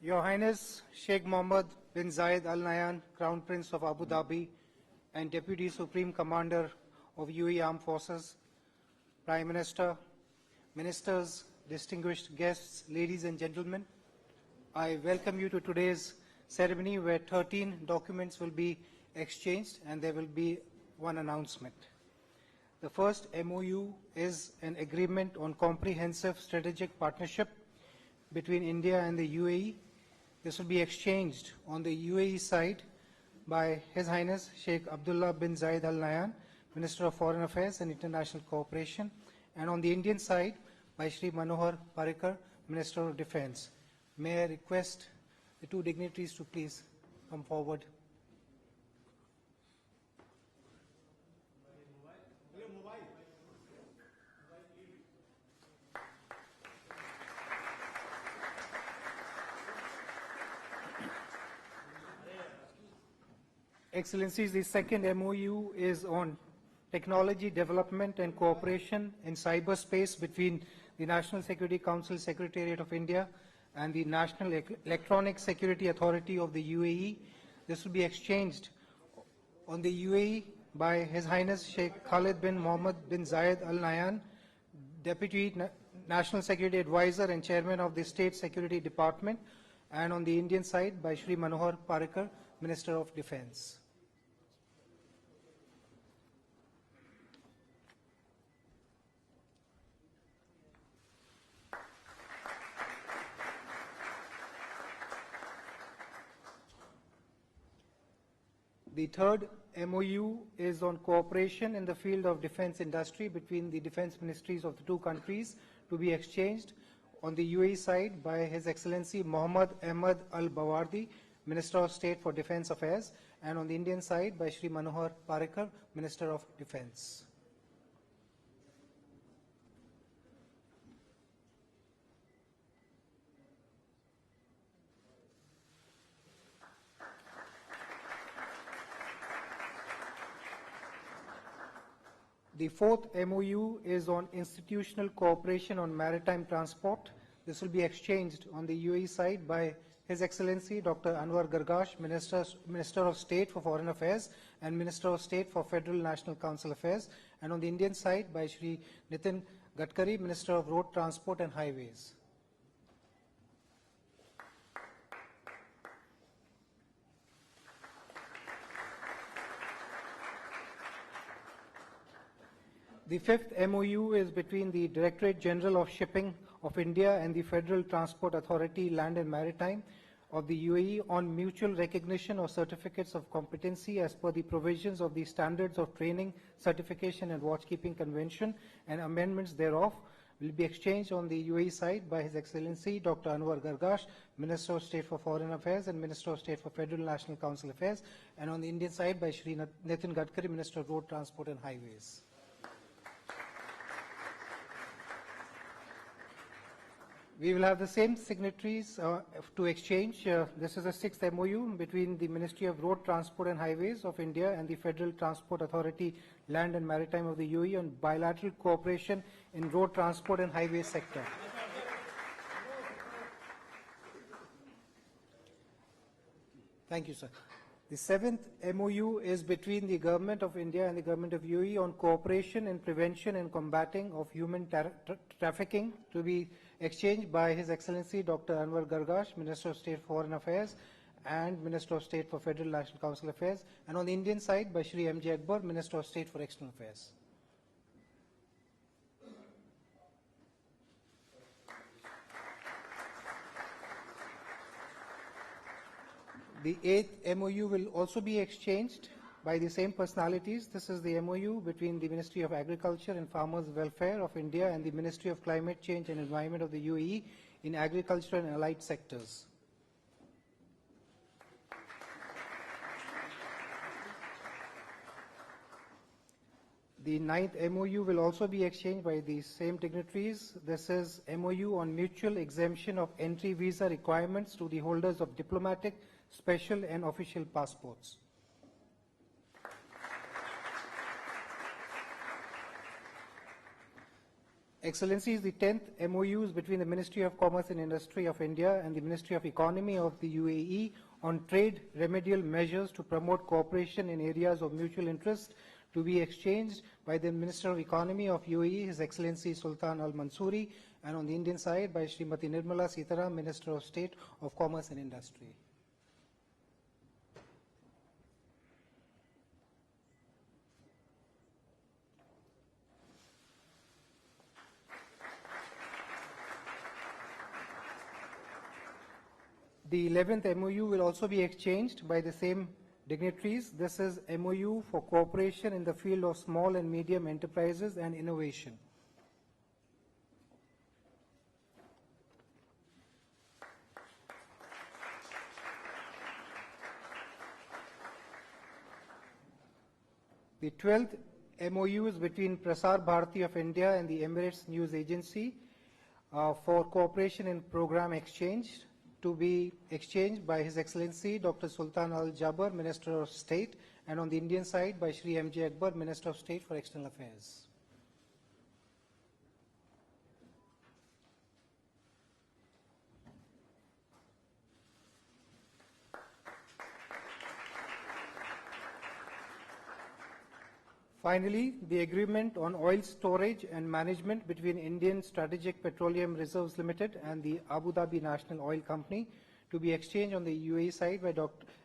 Your Highness Sheikh Mohammed bin Zayed Al Nahyan, Crown Prince of Abu Dhabi and Deputy Supreme Commander of UAE Armed Forces, Prime Minister, Ministers, distinguished guests, ladies and gentlemen, I welcome you to today's ceremony where 13 documents will be exchanged and there will be one announcement. The first MOU is an agreement on comprehensive strategic partnership between India and the UAE. This will be exchanged on the UAE side by His Highness Sheikh Abdullah bin Zayed Al Nahyan, Minister of Foreign Affairs and International Cooperation, and on the Indian side by Shri Manohar Parrikar, Minister of Defence. May I request the two dignitaries to please come forward. Excellencies, the second MOU is on technology development and cooperation in cyberspace between the National Security Council Secretariat of India and the National Electronic Security Authority of the UAE. This will be exchanged on the UAE by His Highness Sheikh Khalid bin Mohammed bin Zayed Al Nahyan, Deputy National Security Advisor and Chairman of the State Security Department, and on the Indian side by Shri Manohar Parrikar, Minister of Defence. The third MOU is on cooperation in the field of defence industry between the defence ministries of the two countries, to be exchanged on the UAE side by His Excellency Mohammad Ahmad Al Bawardi, Minister of State for Defence Affairs, and on the Indian side by Shri Manohar Parrikar, Minister of Defence. The fourth MOU is on institutional cooperation on maritime transport. This will be exchanged on the UAE side by His Excellency Dr. Anwar Gargash, Minister of State for Foreign Affairs and Minister of State for Federal National Council Affairs, and on the Indian side by Shri Nitin Gadkari, Minister of Road Transport and Highways. The fifth MOU is between the Directorate General of Shipping of India and the Federal Transport Authority, Land and Maritime of the UAE on mutual recognition of certificates of competency as per the provisions of the Standards of Training, Certification and Watchkeeping Convention, and amendments thereof will be exchanged on the UAE side by His Excellency Dr. Anwar Gargash, Minister of State for Foreign Affairs and Minister of State for Federal National Council Affairs, and on the Indian side by Shri Nitin Gadkari, Minister of Road Transport and Highways. We will have the same signatories to exchange. This is the sixth MOU between the Ministry of Road Transport and Highways of India and the Federal Transport Authority, Land and Maritime of the UAE on bilateral cooperation in road transport and highway sector. Thank you, sir. The seventh MOU is between the Government of India and the Government of UAE on cooperation in prevention and combating of human trafficking, to be exchanged by His Excellency Dr. Anwar Gargash, Minister of State for Foreign Affairs and Minister of State for Federal National Council Affairs, and on the Indian side by Shri M.J. Akbar, Minister of State for External Affairs. The eighth MOU will also be exchanged by the same personalities. This is the MOU between the Ministry of Agriculture and Farmers Welfare of India and the Ministry of Climate Change and Environment of the UAE in agriculture and allied sectors. The ninth MOU will also be exchanged by the same dignitaries. This is MOU on mutual exemption of entry visa requirements to the holders of diplomatic, special and official passports. Excellencies, the 10th MOUs between the Ministry of Commerce and Industry of India and the Ministry of Economy of the UAE on trade remedial measures to promote cooperation in areas of mutual interest to be exchanged by the Minister of Economy of UAE, His Excellency Sultan Al Mansouri, and on the Indian side by Srimati Nirmala Sitaram, Minister of State of Commerce and Industry. The 11th MOU will also be exchanged by the same dignitaries. This is MOU for cooperation in the field of small and medium enterprises and innovation. The 12th MOU is between Prasar Bharati of India and the Emirates News Agency for cooperation in program exchange, to be exchanged by His Excellency Dr. Sultan Al Jaber, Minister of State, and on the Indian side by Shri M.J. Akbar, Minister of State for External Affairs. Finally, the agreement on oil storage and management between Indian Strategic Petroleum Reserves Limited and the Abu Dhabi National Oil Company, to be exchanged on the UAE side by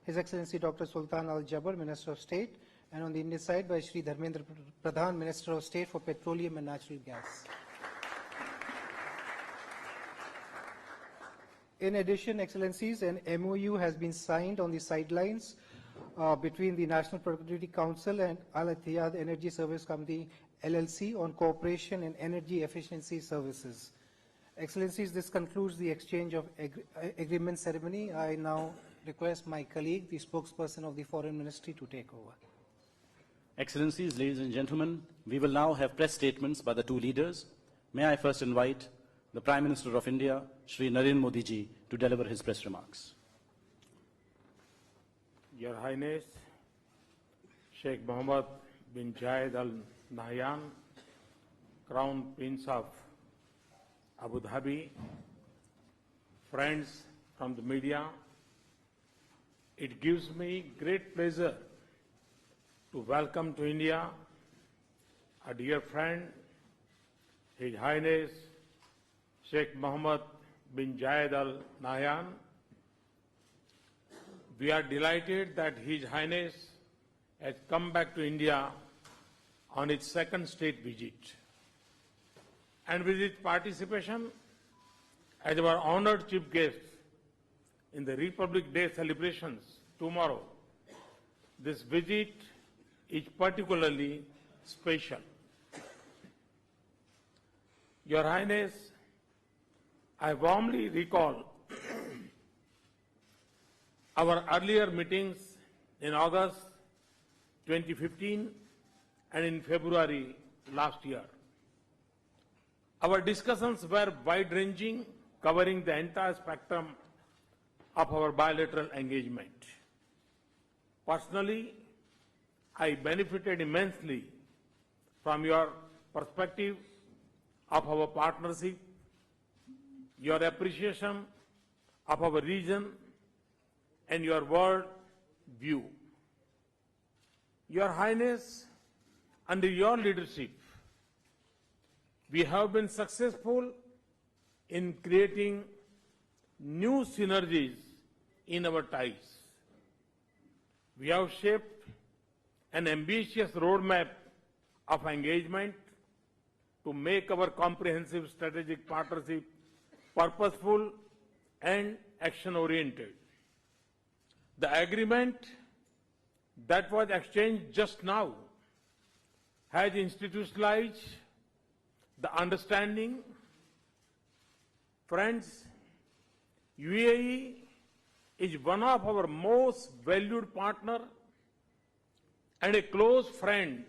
His Excellency Dr. Sultan Al Jaber, Minister of State, and on the Indian side by Shri Dharmendra Pradhan, Minister of State for Petroleum and Natural Gas. In addition, Excellencies, an MOU has been signed on the sidelines between the National Productivity Council and Al Ittihad Energy Service Company LLC on cooperation in energy efficiency services. Excellencies, this concludes the exchange of agreement ceremony. I now request my colleague, the spokesperson of the Foreign Ministry, to take over. Excellencies, ladies and gentlemen, we will now have press statements by the two leaders. May I first invite the Prime Minister of India, Shri Narendra Modi ji, to deliver his press remarks. Your Highness, Sheikh Mohammed bin Zayed Al Nahyan, Crown Prince of Abu Dhabi, friends from the media, it gives me great pleasure to welcome to India a dear friend, His Highness Sheikh Mohammed bin Zayed Al Nahyan. We are delighted that His Highness has come back to India on its second state visit. And with its participation as our honored chief guest in the Republic Day celebrations tomorrow, this visit is particularly special. Your Highness, I warmly recall our earlier meetings in August 2015 and in February last year. Our discussions were wide-ranging, covering the entire spectrum of our bilateral engagement. Personally, I benefited immensely from your perspective of our partnership, your appreciation of our region, and your world view. Your Highness, under your leadership, we have been successful in creating new synergies in our ties. We have shaped an ambitious roadmap of engagement to make our comprehensive strategic partnership purposeful and action-oriented. The agreement that was exchanged just now has institutionalized the understanding. Friends, UAE is one of our most valued partner and a close friend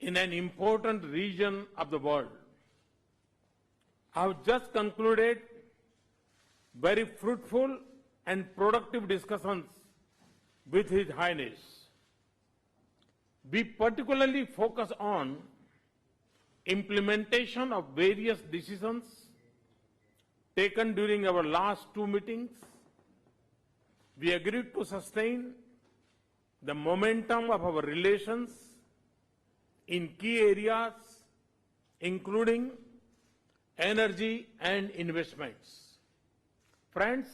in an important region of the world. I have just concluded very fruitful and productive discussions with His Highness. We particularly focus on implementation of various decisions taken during our last two meetings, we agreed to sustain the momentum of our relations in key areas, including energy and investments. Friends,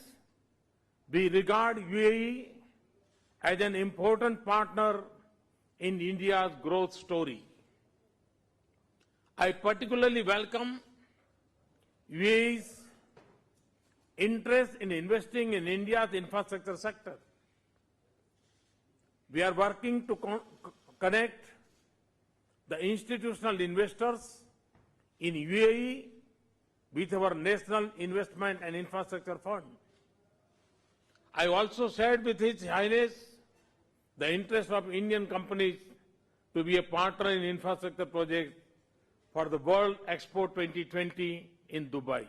we regard UAE as an important partner in India's growth story. I particularly welcome UAE's interest in investing in India's infrastructure sector. We are working to connect the institutional investors in UAE with our National Investment and Infrastructure Fund. I also shared with His Highness the interest of Indian companies to be a partner in infrastructure projects for the World Expo 2020 in Dubai.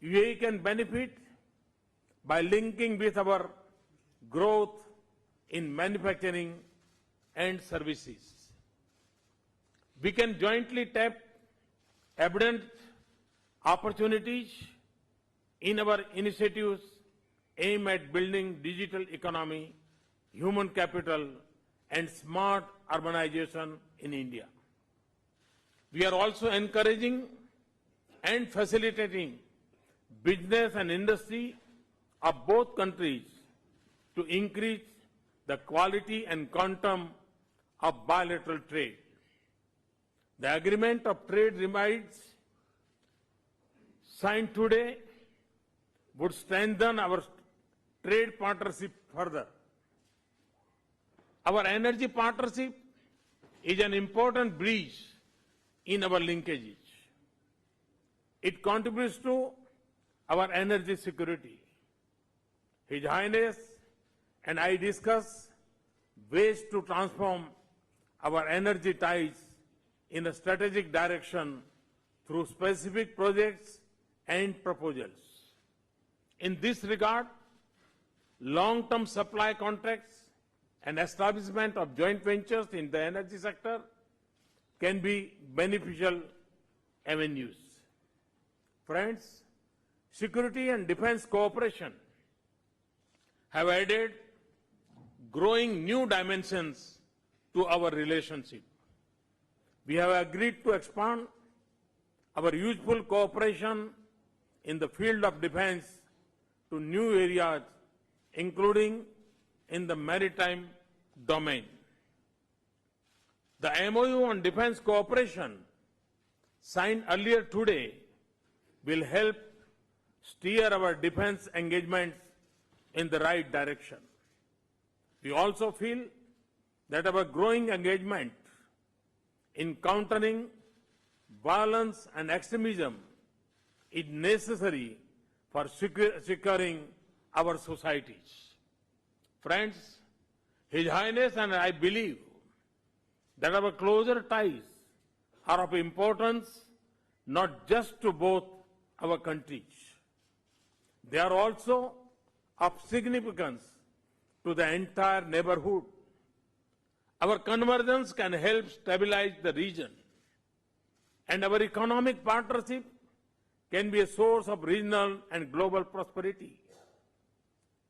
UAE can benefit by linking with our growth in manufacturing and services. We can jointly tap abundant opportunities in our initiatives aimed at building digital economy, human capital, and smart urbanization in India. We are also encouraging and facilitating business and industry of both countries to increase the quality and quantum of bilateral trade. The agreement of trade remains signed today would strengthen our trade partnership further. Our energy partnership is an important bridge in our linkages. It contributes to our energy security. His Highness and I discuss ways to transform our energy ties in a strategic direction through specific projects and proposals. In this regard, long-term supply contracts and establishment of joint ventures in the energy sector can be beneficial avenues. Friends, security and defense cooperation have added growing new dimensions to our relationship. We have agreed to expand our useful cooperation in the field of defense to new areas, including in the maritime domain. The MOU on defense cooperation signed earlier today will help steer our defense engagements in the right direction. We also feel that our growing engagement in countering violence and extremism is necessary for securing our societies. Friends, His Highness and I believe that our closer ties are of importance not just to both our countries. They are also of significance to the entire neighborhood. Our convergence can help stabilize the region, and our economic partnership can be a source of regional and global prosperity.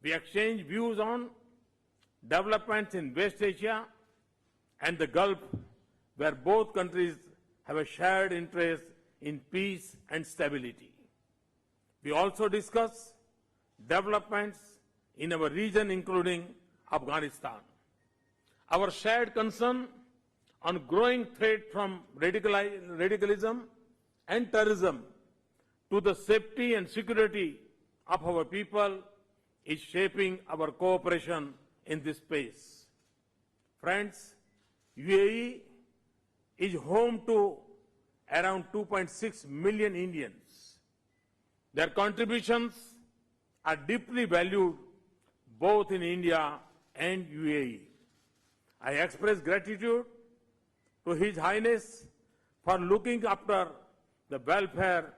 We exchange views on developments in West Asia and the Gulf, where both countries have a shared interest in peace and stability. We also discuss developments in our region, including Afghanistan. Our shared concern on growing threat from radicalism and terrorism to the safety and security of our people is shaping our cooperation in this space. Friends, UAE is home to around 2.6 million Indians. Their contributions are deeply valued both in India and UAE. I express gratitude to His Highness for looking after the welfare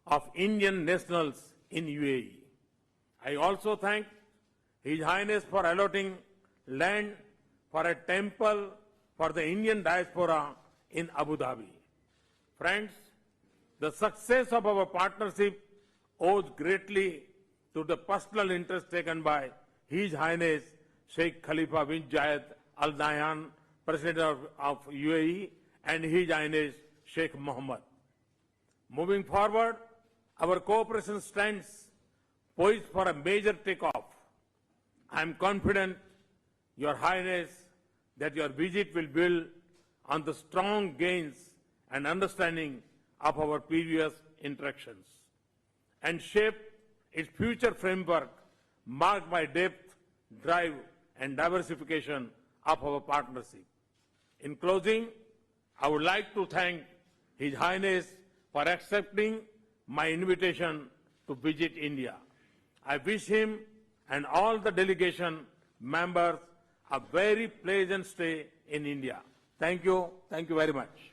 of Indian nationals in UAE. I also thank His Highness for allotting land for a temple for the Indian diaspora in Abu Dhabi. Friends, the success of our partnership owes greatly to the personal interest taken by His Highness Sheikh Khalifa bin Zayed Al Nahyan, President of UAE, and His Highness Sheikh Mohammed. Moving forward, our cooperation stands poised for a major takeoff. I am confident, Your Highness, that your visit will build on the strong gains and understanding of our previous interactions and shape its future framework marked by depth, drive, and diversification of our partnership. In closing, I would like to thank His Highness for accepting my invitation to visit India. I wish him and all the delegation members a very pleasant stay in India. Thank you. Thank you very much.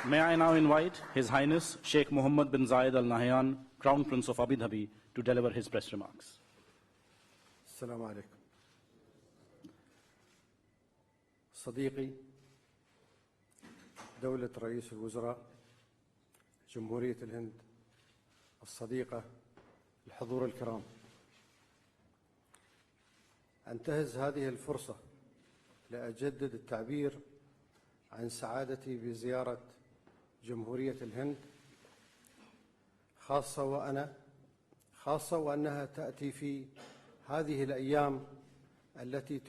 May I now invite His Highness Sheikh Mohammed bin Zayed Al Nahyan, Crown Prince of Abu Dhabi, to deliver his press remarks. السلام عليكم. صديقي دولة رئيس الوزراء جمهورية الهند الصديقة، الحضور الكرام، أنتهز هذه الفرصة لأجدد التعبير عن سعادتي بزيارة جمهورية الهند، خاصة وأنها تأتي في هذه الأيام التي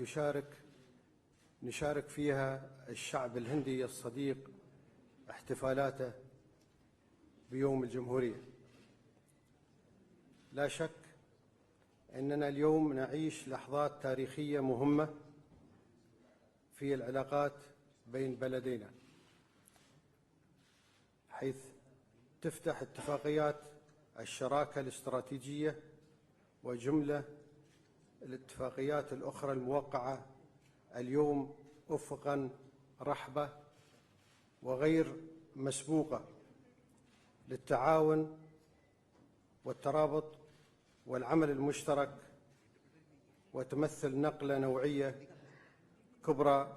نشارك فيها الشعب الهندي الصديق احتفالاته بيوم الجمهورية. لا شك أننا اليوم نعيش لحظات تاريخية مهمة في العلاقات بين بلدينا، حيث تفتح اتفاقيات الشراكة الاستراتيجية وجملة الاتفاقيات الأخرى الموقعة اليوم أفقاً رحبة وغير مسبوقة للتعاون والترابط والعمل المشترك، وتمثل نقلة نوعية كبرى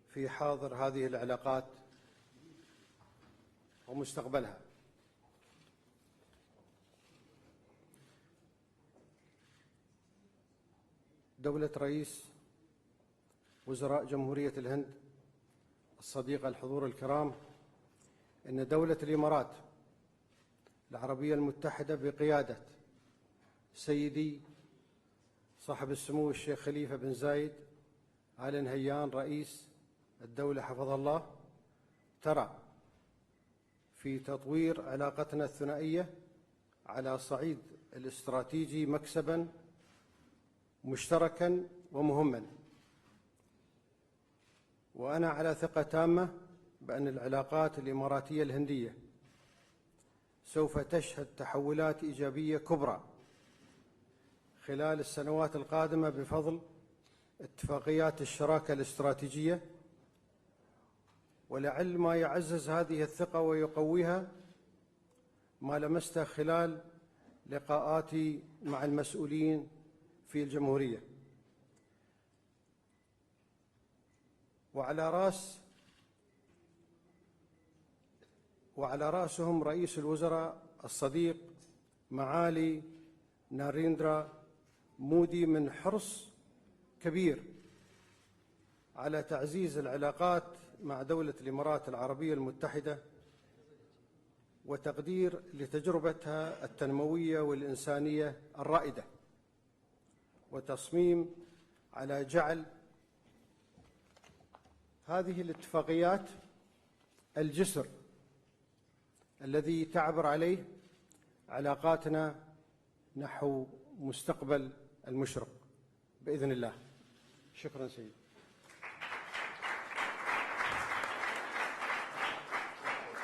في حاضر هذه العلاقات ومستقبلها. دولة رئيس وزراء جمهورية الهند الصديقة، الحضور الكرام، إن دولة الإمارات العربية المتحدة بقيادة سيدي صاحب السمو الشيخ خليفة بن زايد آل نهيان رئيس الدولة حفظه الله، ترى في تطوير علاقتنا الثنائية على صعيد الاستراتيجي مكسباً مشتركاً ومهماً. وأنا على ثقة تامة بأن العلاقات الإماراتية الهندية سوف تشهد تحولات إيجابية كبرى خلال السنوات القادمة بفضل اتفاقيات الشراكة الاستراتيجية، ولعل ما يعزز هذه الثقة ويقويها ما لمسته خلال لقاءاتي مع المسؤولين في الجمهورية، وعلى رأسهم رئيس الوزراء الصديق معالي ناريندرا مودي، من حرص كبير على تعزيز العلاقات مع دولة الإمارات العربية المتحدة وتقدير لتجربتها التنموية والإنسانية الرائدة، وتصميم على جعل هذه الاتفاقيات الجسر الذي تعبر عليه علاقاتنا نحو مستقبل المشرق بإذن الله. شكرا سيدي.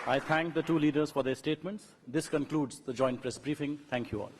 I thank the two leaders for their statements. This concludes the joint press briefing. Thank you all.